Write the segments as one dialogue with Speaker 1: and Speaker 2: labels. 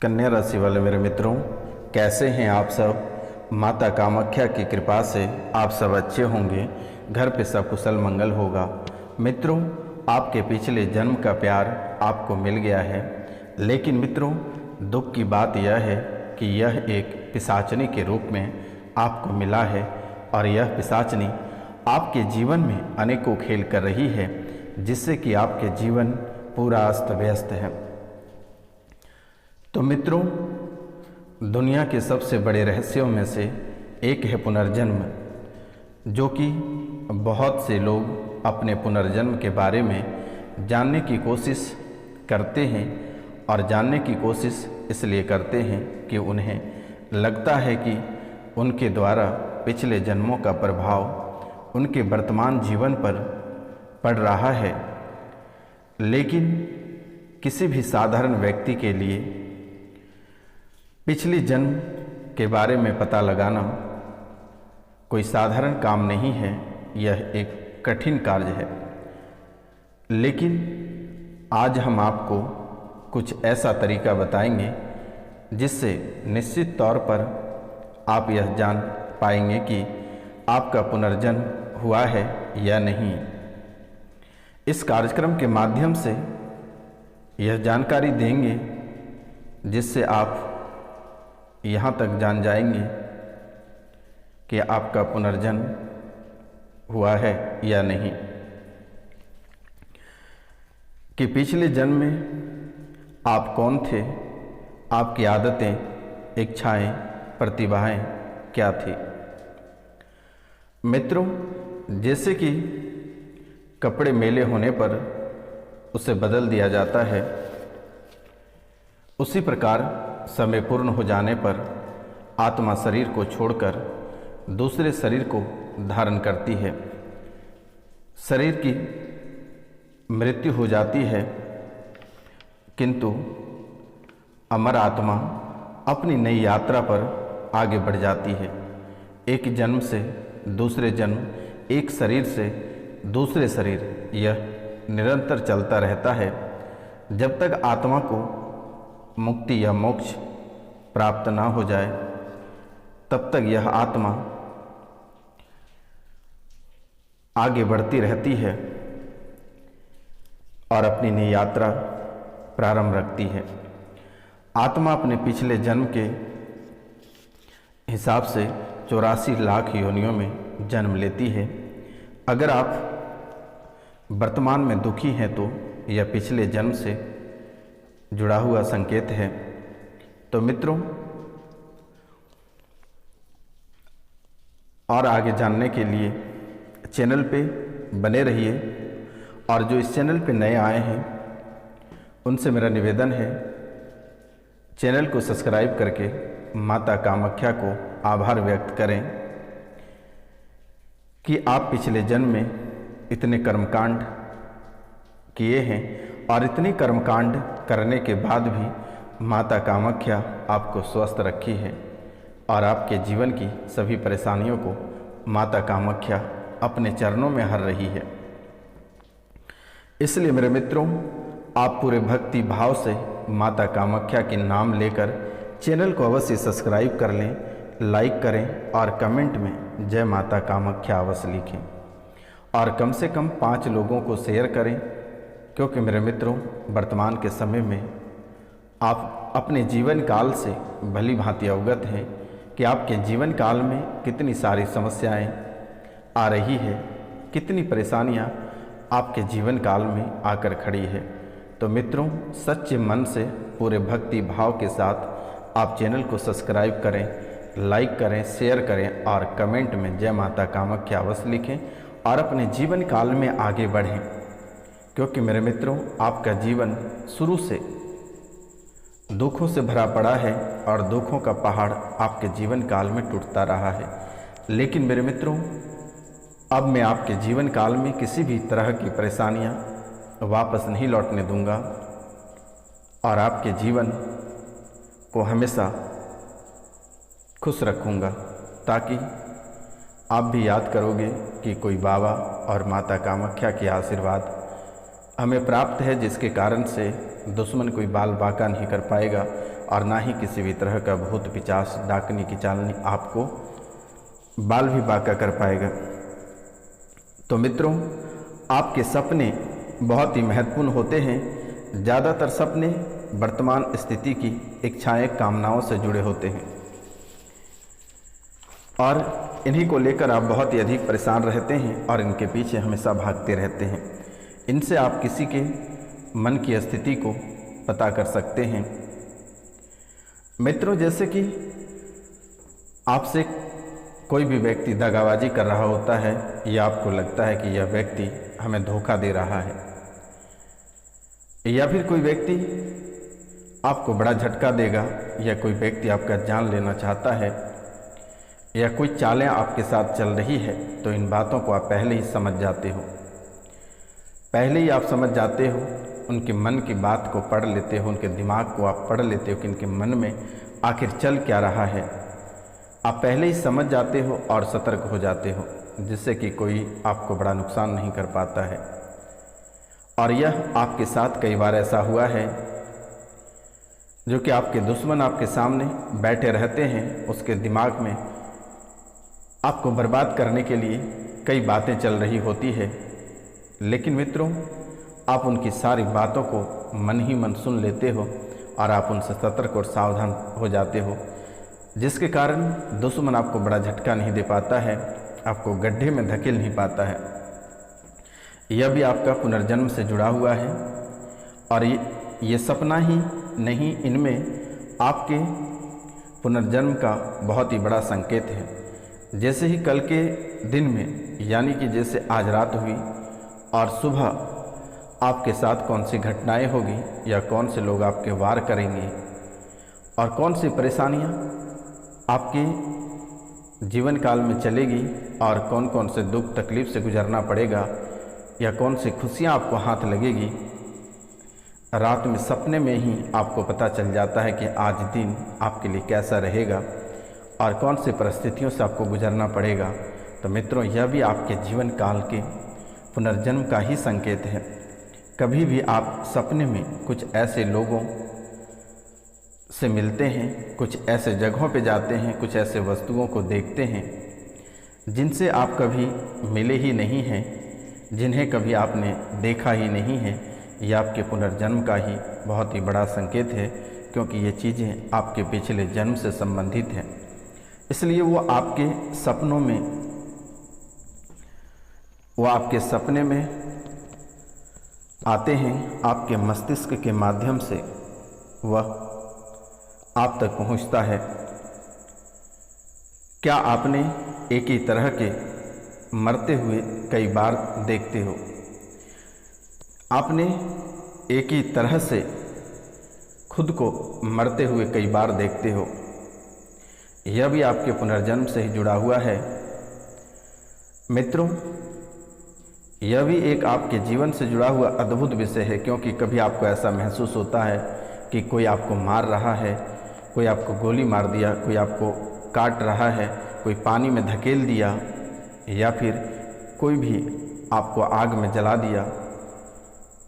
Speaker 1: कन्या राशि वाले मेरे मित्रों, कैसे हैं आप सब। माता कामाख्या की कृपा से आप सब अच्छे होंगे, घर पे सब कुशल मंगल होगा। मित्रों, आपके पिछले जन्म का प्यार आपको मिल गया है, लेकिन मित्रों दुख की बात यह है कि यह एक पिशाचनी के रूप में आपको मिला है और यह पिशाचनी आपके जीवन में अनेकों खेल कर रही है, जिससे कि आपके जीवन पूरा अस्त व्यस्त है। तो मित्रों, दुनिया के सबसे बड़े रहस्यों में से एक है पुनर्जन्म, जो कि बहुत से लोग अपने पुनर्जन्म के बारे में जानने की कोशिश करते हैं और जानने की कोशिश इसलिए करते हैं कि उन्हें लगता है कि उनके द्वारा पिछले जन्मों का प्रभाव उनके वर्तमान जीवन पर पड़ रहा है। लेकिन किसी भी साधारण व्यक्ति के लिए पिछले जन्म के बारे में पता लगाना कोई साधारण काम नहीं है, यह एक कठिन कार्य है। लेकिन आज हम आपको कुछ ऐसा तरीका बताएंगे जिससे निश्चित तौर पर आप यह जान पाएंगे कि आपका पुनर्जन्म हुआ है या नहीं। इस कार्यक्रम के माध्यम से यह जानकारी देंगे जिससे आप यहाँ तक जान जाएंगे कि आपका पुनर्जन्म हुआ है या नहीं, कि पिछले जन्म में आप कौन थे, आपकी आदतें, इच्छाएं, प्रतिभाएं क्या थी। मित्रों, जैसे कि कपड़े मेले होने पर उसे बदल दिया जाता है, उसी प्रकार समय पूर्ण हो जाने पर आत्मा शरीर को छोड़कर दूसरे शरीर को धारण करती है। शरीर की मृत्यु हो जाती है, किंतु अमर आत्मा अपनी नई यात्रा पर आगे बढ़ जाती है। एक जन्म से दूसरे जन्म, एक शरीर से दूसरे शरीर, यह निरंतर चलता रहता है जब तक आत्मा को मुक्ति या मोक्ष प्राप्त ना हो जाए। तब तक यह आत्मा आगे बढ़ती रहती है और अपनी नई यात्रा प्रारंभ रखती है। आत्मा अपने पिछले जन्म के हिसाब से 84 लाख योनियों में जन्म लेती है। अगर आप वर्तमान में दुखी हैं तो यह पिछले जन्म से जुड़ा हुआ संकेत है। तो मित्रों, और आगे जानने के लिए चैनल पे बने रहिए, और जो इस चैनल पे नए आए हैं उनसे मेरा निवेदन है, चैनल को सब्सक्राइब करके माता कामाख्या को आभार व्यक्त करें कि आप पिछले जन्म में इतने कर्मकांड किए हैं और इतने कर्मकांड करने के बाद भी माता कामाख्या आपको स्वस्थ रखी है और आपके जीवन की सभी परेशानियों को माता कामाख्या अपने चरणों में हर रही है। इसलिए मेरे मित्रों, आप पूरे भक्ति भाव से माता कामाख्या के नाम लेकर चैनल को अवश्य सब्सक्राइब कर लें, लाइक करें और कमेंट में जय माता कामाख्या अवश्य लिखें, और कम से कम 5 लोगों को शेयर करें, क्योंकि मेरे मित्रों, वर्तमान के समय में आप अपने जीवन काल से भली भांति अवगत हैं कि आपके जीवन काल में कितनी सारी समस्याएं आ रही है, कितनी परेशानियां आपके जीवन काल में आकर खड़ी है। तो मित्रों, सच्चे मन से पूरे भक्ति भाव के साथ आप चैनल को सब्सक्राइब करें, लाइक करें, शेयर करें और कमेंट में जय माता कामाख्या अवश्य लिखें और अपने जीवन काल में आगे बढ़ें, क्योंकि मेरे मित्रों, आपका जीवन शुरू से दुखों से भरा पड़ा है और दुखों का पहाड़ आपके जीवन काल में टूटता रहा है। लेकिन मेरे मित्रों, अब मैं आपके जीवन काल में किसी भी तरह की परेशानियां वापस नहीं लौटने दूंगा और आपके जीवन को हमेशा खुश रखूंगा, ताकि आप भी याद करोगे कि कोई बाबा और माता कामाख्या के आशीर्वाद हमें प्राप्त है, जिसके कारण से दुश्मन कोई बाल बाका नहीं कर पाएगा और ना ही किसी भी तरह का भूत पिचास डाकनी की चालनी आपको बाल भी बाका कर पाएगा। तो मित्रों, आपके सपने बहुत ही महत्वपूर्ण होते हैं। ज़्यादातर सपने वर्तमान स्थिति की इच्छाएं, कामनाओं से जुड़े होते हैं और इन्हीं को लेकर आप बहुत ही अधिक परेशान रहते हैं और इनके पीछे हमेशा भागते रहते हैं। इनसे आप किसी के मन की स्थिति को पता कर सकते हैं। मित्रों, जैसे कि आपसे कोई भी व्यक्ति दगाबाजी कर रहा होता है या आपको लगता है कि यह व्यक्ति हमें धोखा दे रहा है, या फिर कोई व्यक्ति आपको बड़ा झटका देगा, या कोई व्यक्ति आपका जान लेना चाहता है, या कोई चालें आपके साथ चल रही है, तो इन बातों को आप पहले ही समझ जाते हो। पहले ही आप समझ जाते हो, उनके मन की बात को पढ़ लेते हो, उनके दिमाग को आप पढ़ लेते हो कि इनके मन में आखिर चल क्या रहा है। आप पहले ही समझ जाते हो और सतर्क हो जाते हो, जिससे कि कोई आपको बड़ा नुकसान नहीं कर पाता है। और यह आपके साथ कई बार ऐसा हुआ है, जो कि आपके दुश्मन आपके सामने बैठे रहते हैं, उसके दिमाग में आपको बर्बाद करने के लिए कई बातें चल रही होती है, लेकिन मित्रों, आप उनकी सारी बातों को मन ही मन सुन लेते हो और आप उनसे सतर्क और सावधान हो जाते हो, जिसके कारण दुश्मन आपको बड़ा झटका नहीं दे पाता है, आपको गड्ढे में धकेल नहीं पाता है। यह भी आपका पुनर्जन्म से जुड़ा हुआ है और ये सपना ही नहीं, इनमें आपके पुनर्जन्म का बहुत ही बड़ा संकेत है। जैसे ही कल के दिन में, यानी कि जैसे आज रात हुई और सुबह आपके साथ कौन सी घटनाएं होगी या कौन से लोग आपके वार करेंगे और कौन सी परेशानियां आपके जीवन काल में चलेगी और कौन कौन से दुख तकलीफ़ से गुजरना पड़ेगा या कौन सी खुशियां आपको हाथ लगेगी, रात में सपने में ही आपको पता चल जाता है कि आज दिन आपके लिए कैसा रहेगा और कौन सी परिस्थितियों से आपको गुजरना पड़ेगा। तो मित्रों, यह भी आपके जीवन काल के पुनर्जन्म का ही संकेत है। कभी भी आप सपने में कुछ ऐसे लोगों से मिलते हैं, कुछ ऐसे जगहों पे जाते हैं, कुछ ऐसे वस्तुओं को देखते हैं जिनसे आप कभी मिले ही नहीं हैं, जिन्हें कभी आपने देखा ही नहीं है, ये आपके पुनर्जन्म का ही बहुत ही बड़ा संकेत है, क्योंकि ये चीज़ें आपके पिछले जन्म से संबंधित हैं। इसलिए वो आपके सपने में आते हैं, आपके मस्तिष्क के माध्यम से वह आप तक पहुंचता है। क्या आपने एक ही तरह के मरते हुए कई बार देखते हो? आपने एक ही तरह से खुद को मरते हुए कई बार देखते हो। यह भी आपके पुनर्जन्म से ही जुड़ा हुआ है। मित्रों, यह भी एक आपके जीवन से जुड़ा हुआ अद्भुत विषय है, क्योंकि कभी आपको ऐसा महसूस होता है कि कोई आपको मार रहा है, कोई आपको गोली मार दिया, कोई आपको काट रहा है, कोई पानी में धकेल दिया, या फिर कोई भी आपको आग में जला दिया,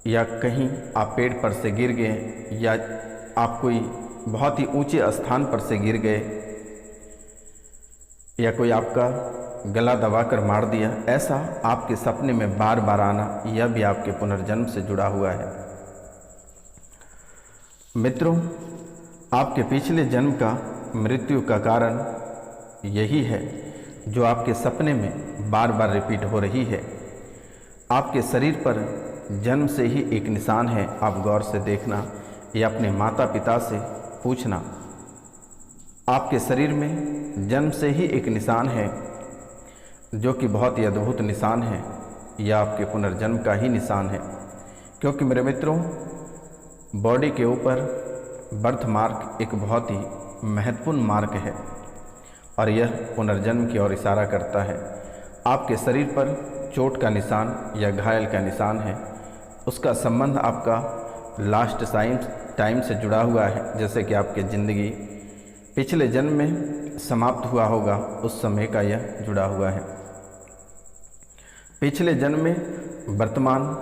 Speaker 1: या कहीं आप पेड़ पर से गिर गए, या आप कोई बहुत ही ऊंचे स्थान पर से गिर गए, या कोई आपका गला दबाकर मार दिया। ऐसा आपके सपने में बार बार आना, यह भी आपके पुनर्जन्म से जुड़ा हुआ है। मित्रों, आपके पिछले जन्म का मृत्यु का कारण यही है, जो आपके सपने में बार बार रिपीट हो रही है। आपके शरीर पर जन्म से ही एक निशान है, आप गौर से देखना या अपने माता पिता से पूछना। आपके शरीर में जन्म से ही एक निशान है, जो कि बहुत ही अद्भुत निशान है। यह आपके पुनर्जन्म का ही निशान है, क्योंकि मेरे मित्रों, बॉडी के ऊपर बर्थ मार्क एक बहुत ही महत्वपूर्ण मार्क है और यह पुनर्जन्म की ओर इशारा करता है। आपके शरीर पर चोट का निशान या घायल का निशान है, उसका संबंध आपका लास्ट टाइम से जुड़ा हुआ है। जैसे कि आपकी ज़िंदगी पिछले जन्म में समाप्त हुआ होगा, उस समय का यह जुड़ा हुआ है। पिछले जन्म में वर्तमान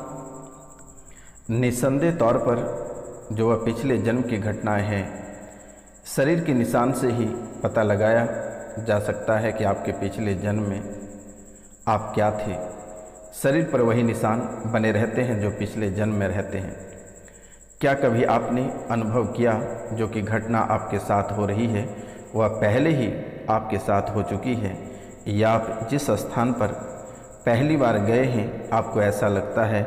Speaker 1: निस्संदेह तौर पर जो वह पिछले जन्म की घटनाएं हैं, शरीर के निशान से ही पता लगाया जा सकता है कि आपके पिछले जन्म में आप क्या थे। शरीर पर वही निशान बने रहते हैं जो पिछले जन्म में रहते हैं। क्या कभी आपने अनुभव किया जो कि घटना आपके साथ हो रही है वह पहले ही आपके साथ हो चुकी है, या आप जिस स्थान पर पहली बार गए हैं आपको ऐसा लगता है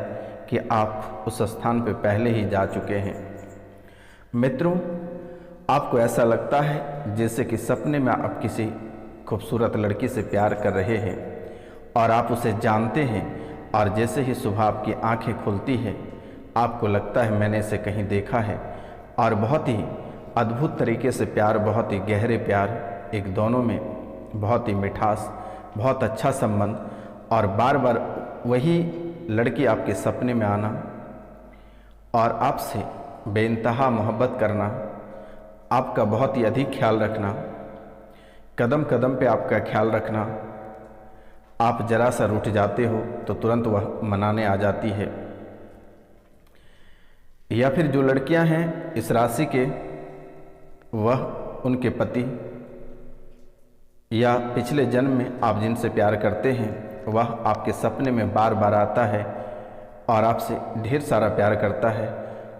Speaker 1: कि आप उस स्थान पर पहले ही जा चुके हैं। मित्रों, आपको ऐसा लगता है जैसे कि सपने में आप किसी खूबसूरत लड़की से प्यार कर रहे हैं और आप उसे जानते हैं, और जैसे ही सुबह आपकी आंखें खुलती है आपको लगता है मैंने इसे कहीं देखा है, और बहुत ही अद्भुत तरीके से प्यार, बहुत ही गहरे प्यार, एक दोनों में बहुत ही मिठास, बहुत अच्छा संबंध, और बार बार वही लड़की आपके सपने में आना और आपसे बेइंतहा मोहब्बत करना, आपका बहुत ही अधिक ख्याल रखना, कदम कदम पे आपका ख्याल रखना। आप जरा सा रूठ जाते हो तो तुरंत वह मनाने आ जाती है। या फिर जो लड़कियां हैं इस राशि के, वह उनके पति या पिछले जन्म में आप जिनसे प्यार करते हैं वह आपके सपने में बार बार आता है और आपसे ढेर सारा प्यार करता है,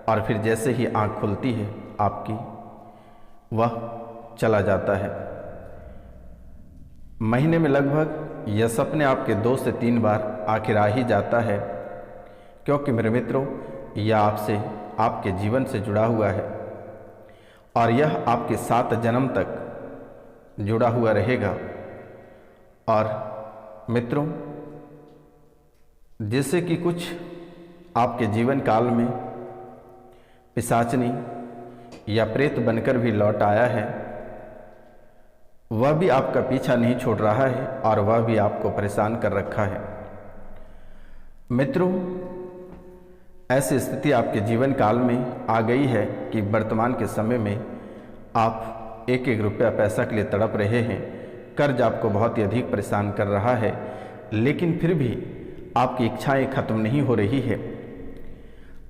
Speaker 1: और फिर जैसे ही आँख खुलती है आपकी, वह चला जाता है। महीने में लगभग यह सपने आपके 2 से 3 बार आखिर आ ही जाता है, क्योंकि मेरे मित्रों यह आपसे, आपके जीवन से जुड़ा हुआ है और यह आपके 7 जन्म तक जुड़ा हुआ रहेगा। और मित्रों, जैसे कि कुछ आपके जीवन काल में पिशाचनी या प्रेत बनकर भी लौट आया है, वह भी आपका पीछा नहीं छोड़ रहा है और वह भी आपको परेशान कर रखा है। मित्रों, ऐसी स्थिति आपके जीवन काल में आ गई है कि वर्तमान के समय में आप एक एक रुपया पैसा के लिए तड़प रहे हैं। कर्ज आपको बहुत ही अधिक परेशान कर रहा है, लेकिन फिर भी आपकी इच्छाएं खत्म नहीं हो रही है,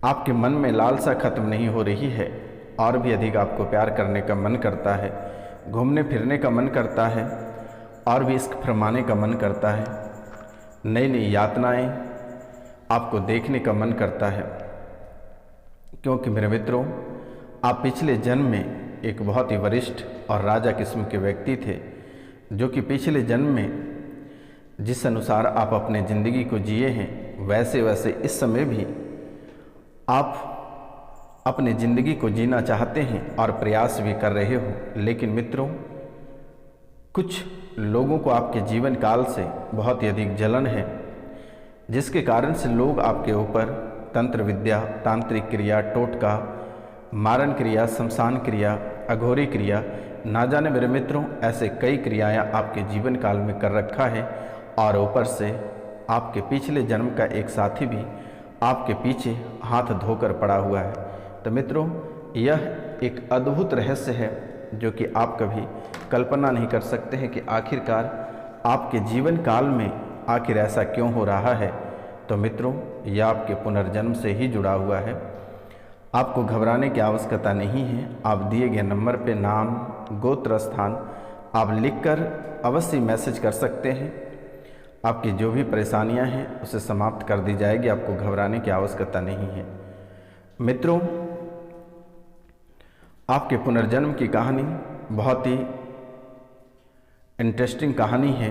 Speaker 1: आपके मन में लालसा खत्म नहीं हो रही है, और भी अधिक आपको प्यार करने का मन करता है, घूमने फिरने का मन करता है, और भी इश्क फरमाने का मन करता है, नई नई यातनाएं आपको देखने का मन करता है। क्योंकि मेरे मित्रों, आप पिछले जन्म में एक बहुत ही वरिष्ठ और राजा किस्म के व्यक्ति थे, जो कि पिछले जन्म में जिस अनुसार आप अपने ज़िंदगी को जिए हैं वैसे वैसे इस समय भी आप अपनी ज़िंदगी को जीना चाहते हैं और प्रयास भी कर रहे हो। लेकिन मित्रों, कुछ लोगों को आपके जीवन काल से बहुत ही अधिक जलन है, जिसके कारण से लोग आपके ऊपर तंत्र विद्या, तांत्रिक क्रिया, टोटका, मारण क्रिया, शमशान क्रिया, अघोरी क्रिया, ना जाने मेरे मित्रों ऐसे कई क्रियाएं आपके जीवन काल में कर रखा है, और ऊपर से आपके पिछले जन्म का एक साथी भी आपके पीछे हाथ धोकर पड़ा हुआ है। तो मित्रों, यह एक अद्भुत रहस्य है जो कि आप कभी कल्पना नहीं कर सकते हैं कि आखिरकार आपके जीवन काल में आखिर ऐसा क्यों हो रहा है। तो मित्रों, यह आपके पुनर्जन्म से ही जुड़ा हुआ है। आपको घबराने की आवश्यकता नहीं है। आप दिए गए नंबर पे नाम, गोत्र, स्थान आप लिखकर अवश्य मैसेज कर सकते हैं। आपकी जो भी परेशानियां हैं उसे समाप्त कर दी जाएगी। आपको घबराने की आवश्यकता नहीं है। मित्रों, आपके पुनर्जन्म की कहानी बहुत ही इंटरेस्टिंग कहानी है,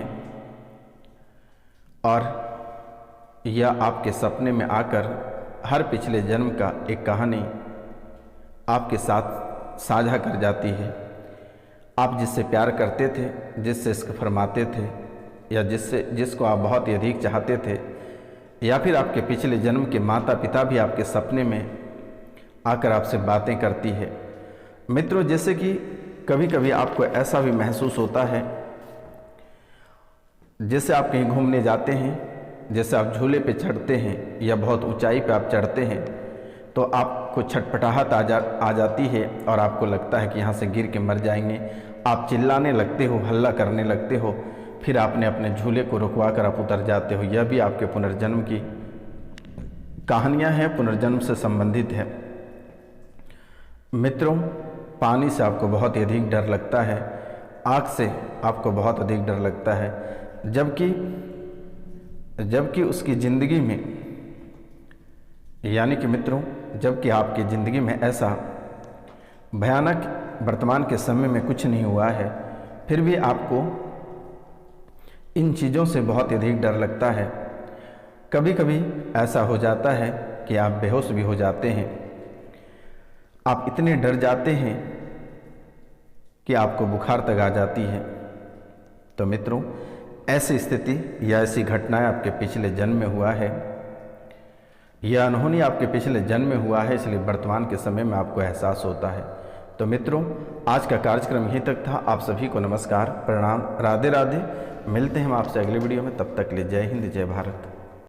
Speaker 1: और यह आपके सपने में आकर हर पिछले जन्म का एक कहानी आपके साथ साझा कर जाती है। आप जिससे प्यार करते थे, जिससे इश्क फरमाते थे, या जिसको आप बहुत ही अधिक चाहते थे, या फिर आपके पिछले जन्म के माता पिता भी आपके सपने में आकर आपसे बातें करती है। मित्रों, जैसे कि कभी कभी आपको ऐसा भी महसूस होता है जैसे आप कहीं घूमने जाते हैं, जैसे आप झूले पे चढ़ते हैं या बहुत ऊंचाई पे आप चढ़ते हैं, तो आपको छटपटाहट आ जाती है और आपको लगता है कि यहाँ से गिर के मर जाएंगे। आप चिल्लाने लगते हो, हल्ला करने लगते हो, फिर आपने अपने झूले को रुकवा कर आप उतर जाते हो। यह भी आपके पुनर्जन्म की कहानियाँ हैं, पुनर्जन्म से संबंधित है। मित्रों, पानी से आपको बहुत ही अधिक डर लगता है, आग से आपको बहुत अधिक डर लगता है, जबकि उसकी ज़िंदगी में, यानी कि मित्रों, जबकि आपकी ज़िंदगी में ऐसा भयानक वर्तमान के समय में कुछ नहीं हुआ है, फिर भी आपको इन चीज़ों से बहुत अधिक डर लगता है। कभी कभी ऐसा हो जाता है कि आप बेहोश भी हो जाते हैं। आप इतने डर जाते हैं कि आपको बुखार तक आ जाती है। तो मित्रों, ऐसी स्थिति या ऐसी घटनाएं आपके पिछले जन्म में हुआ है, यह अनहोनी आपके पिछले जन्म में हुआ है, इसलिए वर्तमान के समय में आपको एहसास होता है। तो मित्रों, आज का कार्यक्रम यहीं तक था। आप सभी को नमस्कार, प्रणाम, राधे राधे। मिलते हैं हम आपसे अगले वीडियो में। तब तक के लिए जय हिंद, जय भारत।